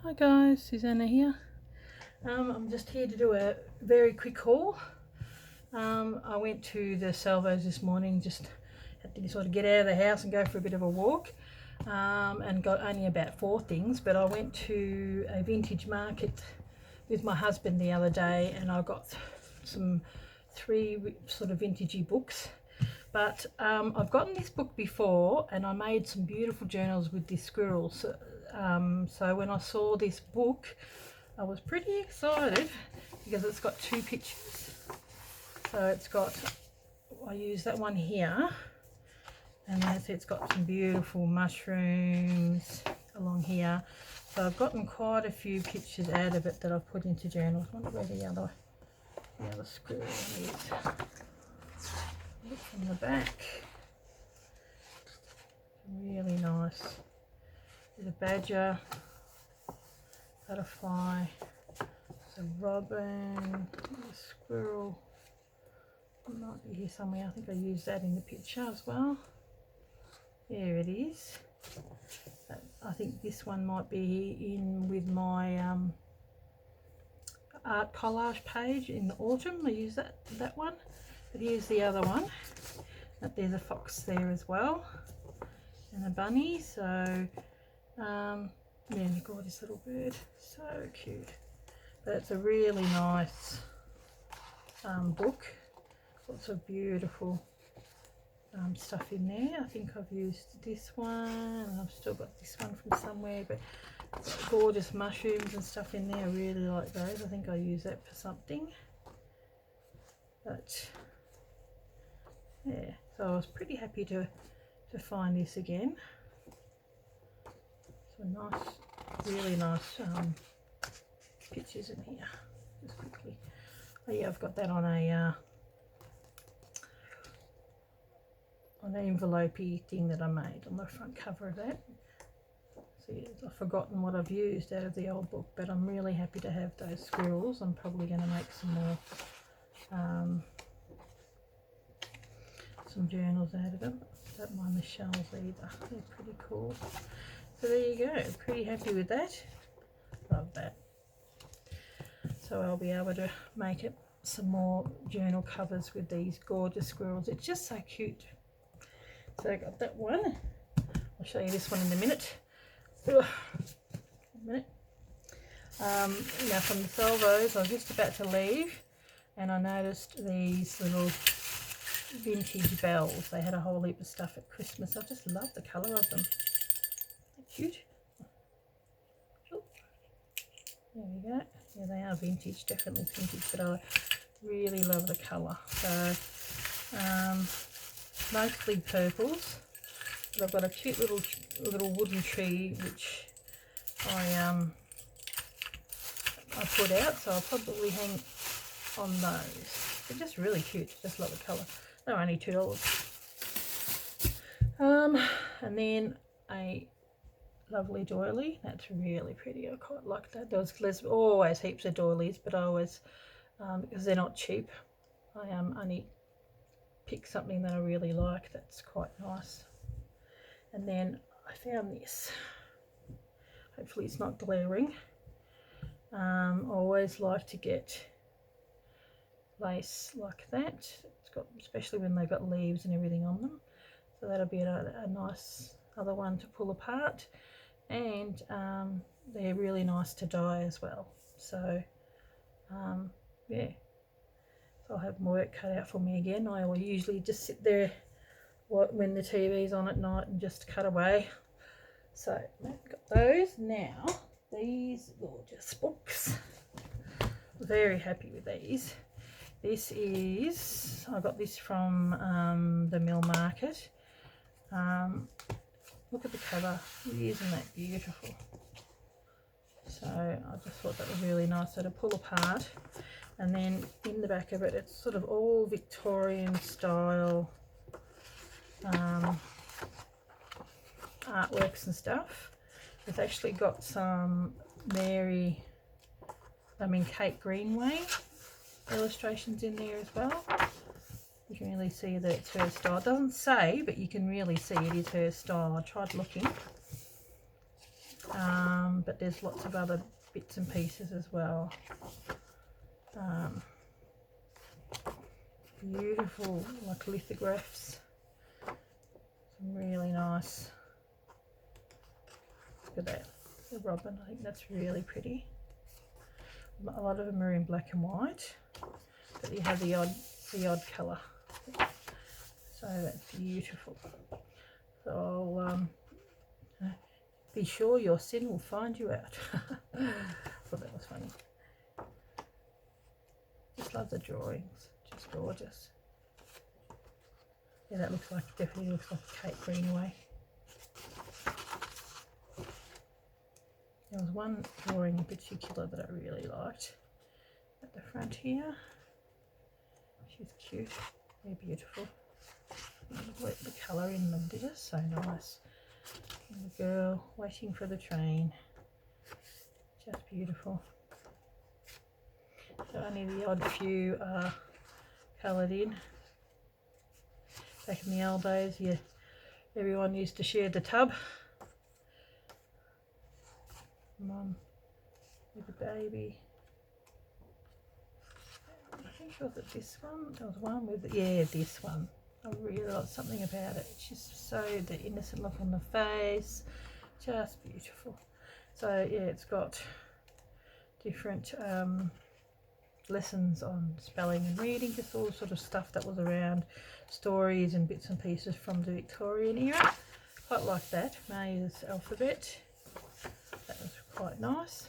Hi guys, Susanna here. I'm just here to do a very quick haul. I went to the Salvos this morning, just had to sort of get out of the house and go for a bit of a walk, and got only about 4 things, but I went to a vintage market with my husband the other day and I got some 3 sort of vintagey books. But I've gotten this book before and I made some beautiful journals with this squirrel. So when I saw this book, I was pretty excited because it's got 2 pictures. So it's got, I use that one here, and then it's got some beautiful mushrooms along here. So I've gotten quite a few pictures out of it that I've put into journals. I wonder where the other squirrel one is. Look from the back. Really nice. There's a badger, butterfly, there's a robin, a squirrel. It might be here somewhere. I think I used that in the picture as well. There it is. I think this one might be in with my art collage page in the autumn. I use that one. But here's the other one. But there's a fox there as well, and a bunny. So yeah, the gorgeous little bird, so cute. But it's a really nice book. Lots of beautiful stuff in there. I think I've used this one, and I've still got this one from somewhere, but gorgeous mushrooms and stuff in there. I really like those. I think I use that for something. But yeah, so I was pretty happy to find this again. So nice, really nice pictures in here. Just quickly, oh yeah, I've got that on a on an envelopey thing that I made on the front cover of that. See, I've forgotten what I've used out of the old book, but I'm really happy to have those squirrels. I'm probably going to make some more some journals out of them. Don't mind the shells either, they're pretty cool. So there you go, pretty happy with that. Love that. So I'll be able to make it some more journal covers with these gorgeous squirrels. It's just so cute. So I got that one. I'll show you this one in a minute. Ugh. Now from the Salvos, I was just about to leave and I noticed these little vintage bells. They had a whole heap of stuff at Christmas. I just love the colour of them. They're cute. Oh, there we go. Yeah, they are vintage, definitely vintage, but I really love the colour. So mostly purples, but I've got a cute little wooden tree which I put out, so I'll probably hang on those. They're just really cute. Just love the colour. They're only $2. And then a lovely doily. That's really pretty. I quite like that. There's always heaps of doilies, but I always, because they're not cheap, I only pick something that I really like. That's quite nice. And then I found this. Hopefully it's not glaring. I always like to get lace like that. It's got, especially when they've got leaves and everything on them. So that'll be a nice other one to pull apart. And they're really nice to dye as well. So yeah, so I'll have my work cut out for me again. I will usually just sit there when the TV's on at night and just cut away. So I've got those. Now these gorgeous books, very happy with these. This is, I got this from the Mill Market. Look at the cover, isn't that beautiful? So I just thought that was really nice. So to pull apart, and then in the back of it, it's sort of all Victorian style artworks and stuff. It's actually got some Kate Greenway illustrations in there as well. You can really see that it's her style. It doesn't say, but you can really see it is her style. I tried looking, but there's lots of other bits and pieces as well. Beautiful, like lithographs. Some really nice. Look at that, the robin. I think that's really pretty. A lot of them are in black and white, but you have the odd colour. So that's beautiful. So I'll be sure your sin will find you out. Thought that was funny. Just love the drawings, just gorgeous. Yeah, that looks like, definitely looks like Kate Greenaway. There was one drawing in particular that I really liked at the front here. She's cute, very beautiful. The colour in them, they're just so nice. And the girl waiting for the train, just beautiful. So only the odd few are coloured in. Back in the old days, yeah, everyone used to share the tub. Mum with the baby. I think was it this one? There was one with, yeah, this one. I really like something about it. It's just so, the innocent look on the face, just beautiful. So yeah, it's got different lessons on spelling and reading, just all sort of stuff that was around, stories and bits and pieces from the Victorian era. Quite like that. May's alphabet. That was quite nice.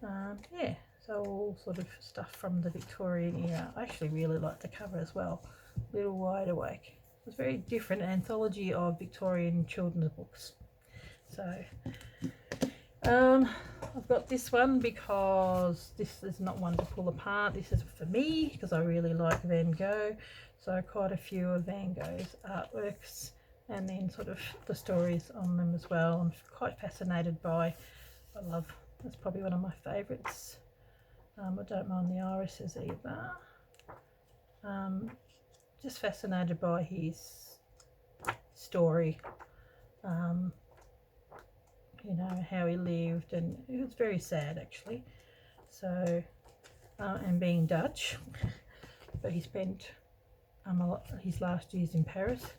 Yeah, so all sort of stuff from the Victorian era. I actually really like the cover as well. Little Wide Awake. It was very different, an anthology of Victorian children's books. So I've got this one because this is not one to pull apart. This is for me because I really like Van Gogh. So quite a few of Van Gogh's artworks, and then sort of the stories on them as well. I'm quite fascinated by, that's probably one of my favourites. I don't mind the irises either. Just fascinated by his story, you know, how he lived, and it was very sad actually. So, and being Dutch, but he spent a lot his last years in Paris.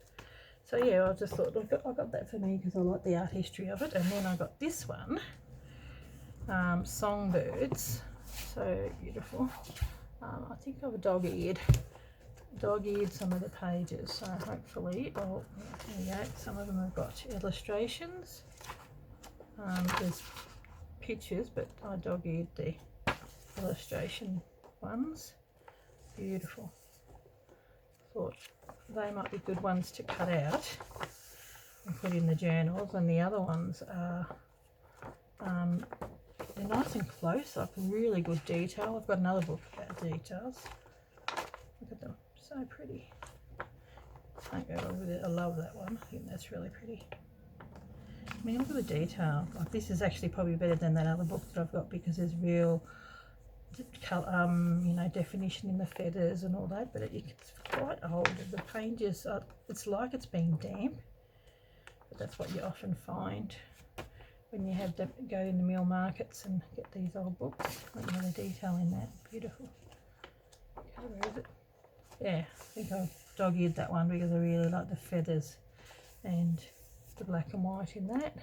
So yeah, I just thought I got that for me because I like the art history of it. And then I got this one, Songbirds, so beautiful. I think I've dog-eared some of the pages, so hopefully there we go. Some of them have got illustrations. There's pictures, but I dog-eared the illustration ones. Beautiful. Thought they might be good ones to cut out and put in the journals, and the other ones are they're nice and close up, really good detail. I've got another book about details. Look at them, so pretty. Can't go wrong with it. I love that one. I think that's really pretty. I mean, look at the detail. Like, this is actually probably better than that other book that I've got because there's real you know, definition in the feathers and all that, but it's quite old. The pages are, it's like it's been damp, but that's what you often find when you have to go in the meal markets and get these old books. Look at the detail in that. Beautiful. Okay, where is it? Yeah, I think I dog-eared that one because I really like the feathers and the black and white in that.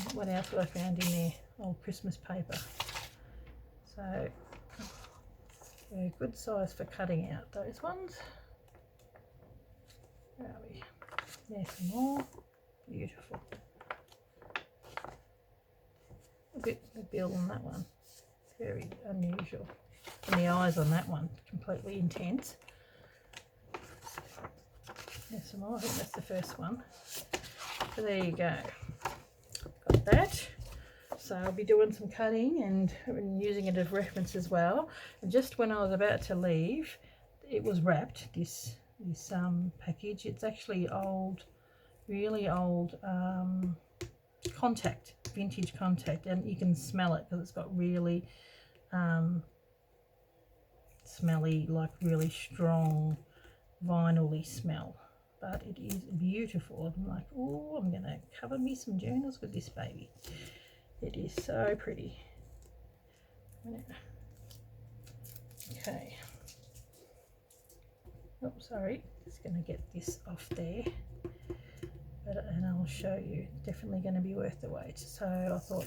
And what else have I found in there? Old Christmas paper. So, yeah, good size for cutting out those ones. Where are we? There's some more. Beautiful. A bit of the bill on that one. Very unusual. And the eyes on that one, completely intense. There's some more. I think that's the first one. So there you go. Got that. So I'll be doing some cutting and using it as reference as well. And just when I was about to leave, it was wrapped, this package. It's actually old, really old contact, vintage contact, and you can smell it because it's got really smelly, like really strong vinyl-y smell. But it is beautiful. I'm like, oh, I'm gonna cover me some journals with this baby. It is so pretty. Okay. Oh, sorry. Just going to get this off there. And I'll show you. Definitely going to be worth the wait. So I thought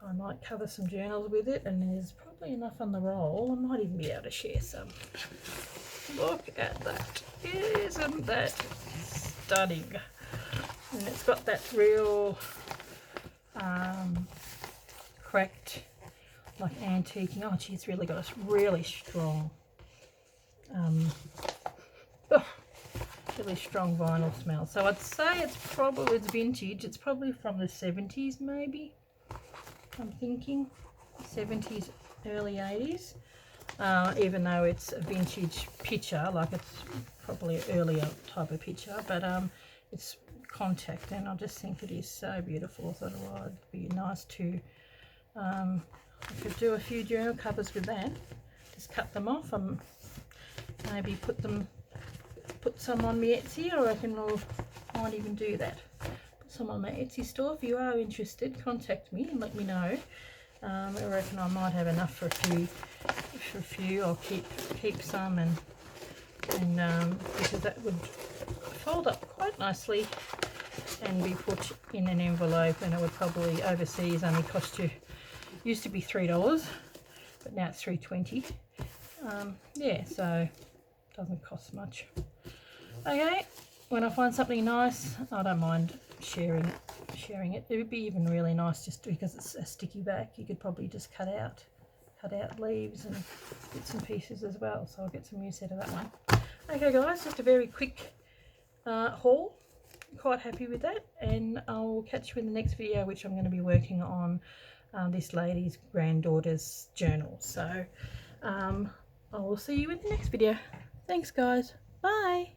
I might cover some journals with it, and there's probably enough on the roll. I might even be able to share some. Look at that. Isn't that stunning? And it's got that real cracked, like antiquing. Oh gee, it's really got a really strong really strong vinyl smell. So I'd say it's vintage. It's probably from the 70s maybe. I'm thinking 70s, early 80s. Even though it's a vintage picture, like it's probably an earlier type of picture, but it's contact, and I just think it is so beautiful. I thought, well, it'd be nice to I could do a few journal covers with that. Just cut them off and maybe put some on my Etsy. I reckon I might even do that. Put some on my Etsy store. If you are interested, contact me and let me know. I reckon I might have enough for a few. I'll keep some and because that would fold up quite nicely and be put in an envelope, and it would probably overseas only cost you, used to be $3, but now it's $3.20. Yeah, so it doesn't cost much. Okay, when I find something nice, I don't mind sharing it. It would be even really nice just because it's a sticky back. You could probably just cut out leaves and bits and pieces as well, so I'll get some use out of that one. Okay guys, just a very quick haul. Quite happy with that, and I'll catch you in the next video, which I'm going to be working on this lady's granddaughter's journal. So I will see you in the next video. Thanks guys, bye.